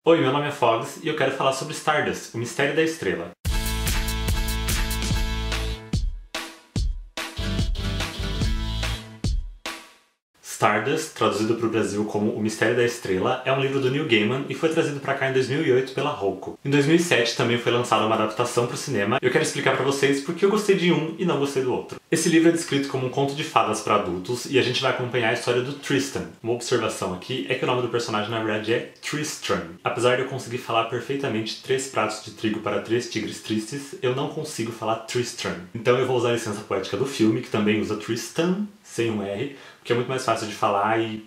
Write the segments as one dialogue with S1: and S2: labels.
S1: Oi, meu nome é Fogs e eu quero falar sobre Stardust, o Mistério da Estrela. Stardust, traduzido para o Brasil como O Mistério da Estrela, é um livro do Neil Gaiman e foi trazido para cá em 2008 pela Roku. Em 2007 também foi lançada uma adaptação para o cinema e eu quero explicar para vocês porque eu gostei de um e não gostei do outro. Esse livro é descrito como um conto de fadas para adultos e a gente vai acompanhar a história do Tristan. Uma observação aqui é que o nome do personagem na verdade é Tristram. Apesar de eu conseguir falar perfeitamente 3 pratos de trigo para 3 tigres tristes, eu não consigo falar Tristram. Então eu vou usar a licença poética do filme, que também usa Tristan, sem um R, que é muito mais fácil de falar e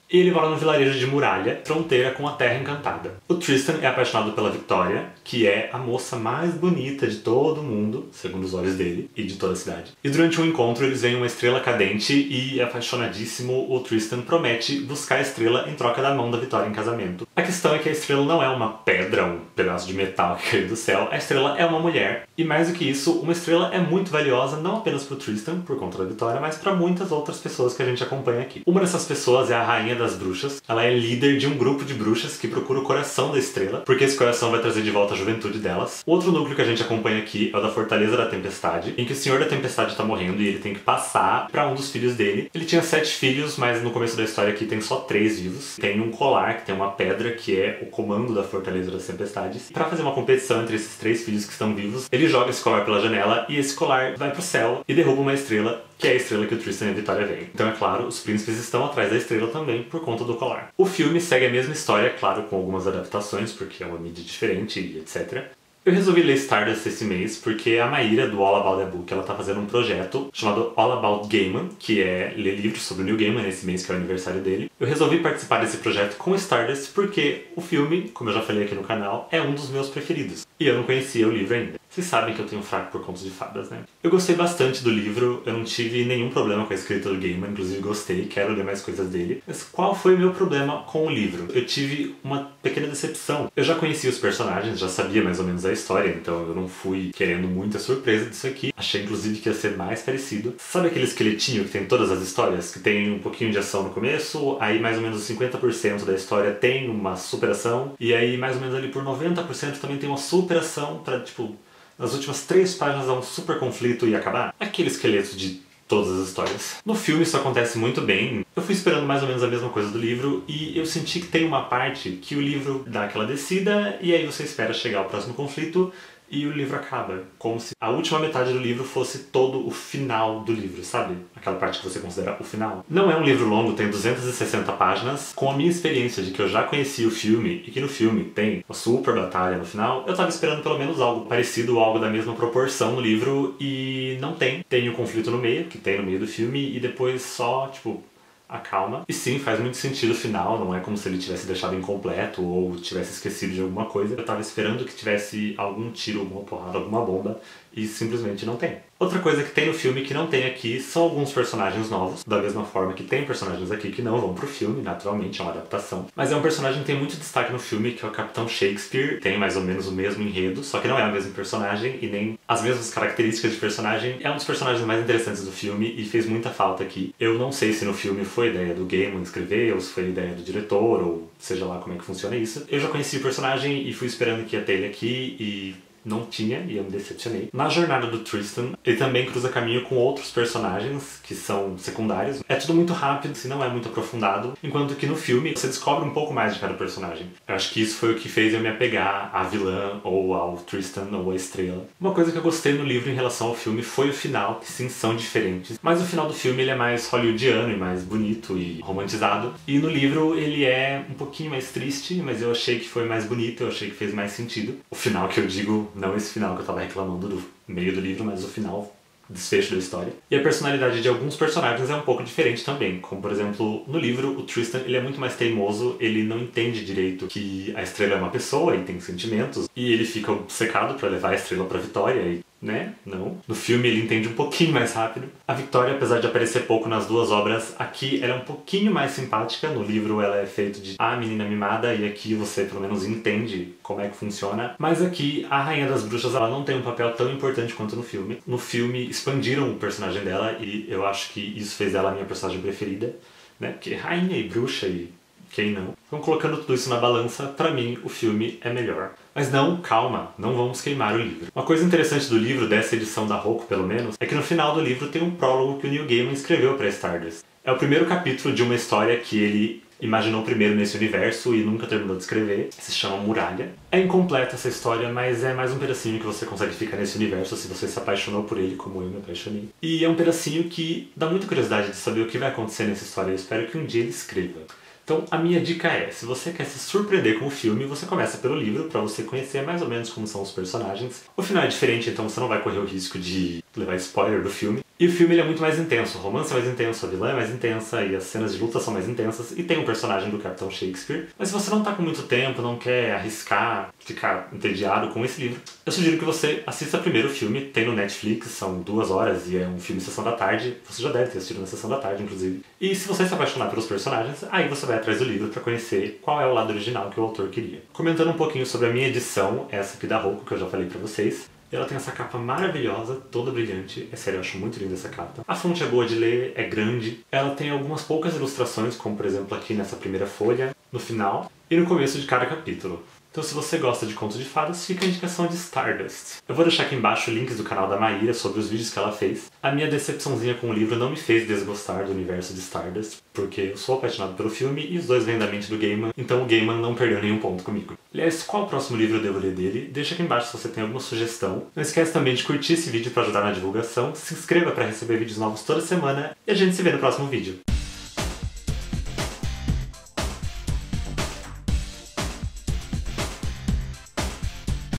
S1: ele mora num vilarejo de muralha, fronteira com a Terra Encantada. O Tristan é apaixonado pela Victoria, que é a moça mais bonita de todo mundo, segundo os olhos dele, e de toda a cidade. E durante um encontro eles veem uma estrela cadente e, apaixonadíssimo, o Tristan promete buscar a estrela em troca da mão da Victoria em casamento. A questão é que a estrela não é uma pedra, um pedaço de metal que caiu do céu, a estrela é uma mulher. E mais do que isso, uma estrela é muito valiosa não apenas para o Tristan, por conta da Victoria, mas para muitas outras pessoas que a gente acompanha aqui. Uma dessas pessoas é a Rainha das Bruxas. Ela é líder de um grupo de bruxas que procura o coração da estrela, porque esse coração vai trazer de volta a juventude delas. O outro núcleo que a gente acompanha aqui é o da Fortaleza da Tempestade, em que o Senhor da Tempestade tá morrendo e ele tem que passar para um dos filhos dele. Ele tinha 7 filhos, mas no começo da história aqui tem só 3 vivos. Tem um colar, que tem uma pedra, que é o comando da Fortaleza das Tempestades. Para fazer uma competição entre esses 3 filhos que estão vivos, ele joga esse colar pela janela e esse colar vai pro céu e derruba uma estrela, que é a estrela que o Tristan e a Victoria veem. Então é claro, os príncipes estão atrás da estrela também por conta do colar. O filme segue a mesma história, claro, com algumas adaptações, porque é uma mídia diferente e etc. Eu resolvi ler Stardust esse mês porque a Maíra, do All About the Book, ela tá fazendo um projeto chamado All About Gaiman, que é ler livros sobre o Neil Gaiman nesse mês, que é o aniversário dele. Eu resolvi participar desse projeto com Stardust porque o filme, como eu já falei aqui no canal, é um dos meus preferidos. E eu não conhecia o livro ainda. Vocês sabem que eu tenho fraco por contos de fadas, né? Eu gostei bastante do livro, eu não tive nenhum problema com a escrita do Gaiman, inclusive gostei, quero ler mais coisas dele. Mas qual foi o meu problema com o livro? Eu tive uma pequena decepção. Eu já conhecia os personagens, já sabia mais ou menos a história, então eu não fui querendo muita surpresa disso aqui. Achei inclusive que ia ser mais parecido. Sabe aquele esqueletinho que tem todas as histórias? Que tem um pouquinho de ação no começo, aí mais ou menos 50% da história tem uma superação, e aí mais ou menos ali por 90% também tem uma superação pra, tipo, nas últimas 3 páginas dá um super conflito e acabar. Aquele esqueleto de todas as histórias. No filme isso acontece muito bem. Eu fui esperando mais ou menos a mesma coisa do livro e eu senti que tem uma parte que o livro dá aquela descida e aí você espera chegar ao próximo conflito e o livro acaba. Como se a última metade do livro fosse todo o final do livro, sabe? Aquela parte que você considera o final. Não é um livro longo, tem 260 páginas. Com a minha experiência de que eu já conhecia o filme e que no filme tem uma super batalha no final, eu tava esperando pelo menos algo parecido ou algo da mesma proporção no livro e não tem. Tem o conflito no meio, que tem no meio do filme, e depois só, tipo, acalma. E sim, faz muito sentido o final, não é como se ele tivesse deixado incompleto ou tivesse esquecido de alguma coisa. Eu tava esperando que tivesse algum tiro, alguma porrada, alguma bomba, e simplesmente não tem. Outra coisa que tem no filme que não tem aqui são alguns personagens novos, da mesma forma que tem personagens aqui que não vão pro filme, naturalmente, é uma adaptação. Mas é um personagem que tem muito destaque no filme, que é o Capitão Shakespeare, tem mais ou menos o mesmo enredo, só que não é o mesmo personagem e nem as mesmas características de personagem. É um dos personagens mais interessantes do filme e fez muita falta aqui. Eu não sei se no filme foi ideia do Gaiman escrever, ou se foi ideia do diretor, ou seja lá como é que funciona isso. Eu já conheci o personagem e fui esperando que ia ter ele aqui e não tinha, e eu me decepcionei. Na jornada do Tristan, ele também cruza caminho com outros personagens que são secundários. É tudo muito rápido, assim, não é muito aprofundado, enquanto que no filme você descobre um pouco mais de cada personagem. Eu acho que isso foi o que fez eu me apegar à vilã, ou ao Tristan, ou à estrela. Uma coisa que eu gostei no livro em relação ao filme foi o final, que sim, são diferentes. Mas o final do filme ele é mais hollywoodiano e mais bonito e romantizado. E no livro ele é um pouquinho mais triste, mas eu achei que foi mais bonito, eu achei que fez mais sentido. O final que eu digo, não esse final que eu tava reclamando do meio do livro, mas o final, desfecho da história. E a personalidade de alguns personagens é um pouco diferente também. Como, por exemplo, no livro, o Tristan ele é muito mais teimoso, ele não entende direito que a estrela é uma pessoa e tem sentimentos, e ele fica obcecado pra levar a estrela pra Vitória e né? Não. No filme ele entende um pouquinho mais rápido. A Victoria, apesar de aparecer pouco nas 2 obras, aqui ela é um pouquinho mais simpática. No livro ela é feito de menina mimada e aqui você pelo menos entende como é que funciona. Mas aqui a Rainha das Bruxas ela não tem um papel tão importante quanto no filme. No filme expandiram o personagem dela e eu acho que isso fez dela a minha personagem preferida, né? Porque rainha e bruxa e quem não. Então, colocando tudo isso na balança, pra mim, o filme é melhor. Mas não, calma, não vamos queimar o livro. Uma coisa interessante do livro, dessa edição da Roku pelo menos, é que no final do livro tem um prólogo que o Neil Gaiman escreveu pra Stardust. É o primeiro capítulo de uma história que ele imaginou primeiro nesse universo e nunca terminou de escrever. Se chama Muralha. É incompleta essa história, mas é mais um pedacinho que você consegue ficar nesse universo se você se apaixonou por ele, como eu me apaixonei. E é um pedacinho que dá muita curiosidade de saber o que vai acontecer nessa história. Eu espero que um dia ele escreva. Então, a minha dica é, se você quer se surpreender com o filme, você começa pelo livro, pra você conhecer mais ou menos como são os personagens. O final é diferente, então você não vai correr o risco de levar spoiler do filme. E o filme ele é muito mais intenso, o romance é mais intenso, a vilã é mais intensa e as cenas de luta são mais intensas. E tem um personagem do Capitão Shakespeare. Mas se você não tá com muito tempo, não quer arriscar, ficar entediado com esse livro, eu sugiro que você assista primeiro o filme, tem no Netflix, são 2 horas e é um filme sessão da tarde. Você já deve ter assistido na sessão da tarde, inclusive. E se você se apaixonar pelos personagens, aí você vai atrás do livro pra conhecer qual é o lado original que o autor queria. Comentando um pouquinho sobre a minha edição, essa aqui da Roku, que eu já falei pra vocês. Ela tem essa capa maravilhosa, toda brilhante. É sério, eu acho muito linda essa capa. A fonte é boa de ler, é grande. Ela tem algumas poucas ilustrações, como por exemplo aqui nessa primeira folha, no final, e no começo de cada capítulo. Então se você gosta de contos de fadas, fica a indicação de Stardust. Eu vou deixar aqui embaixo links do canal da Maíra sobre os vídeos que ela fez. A minha decepçãozinha com o livro não me fez desgostar do universo de Stardust, porque eu sou apaixonado pelo filme e os dois vêm da mente do Gaiman, então o Gaiman não perdeu nenhum ponto comigo. Aliás, qual o próximo livro eu devo ler dele? Deixa aqui embaixo se você tem alguma sugestão. Não esquece também de curtir esse vídeo para ajudar na divulgação, se inscreva para receber vídeos novos toda semana e a gente se vê no próximo vídeo.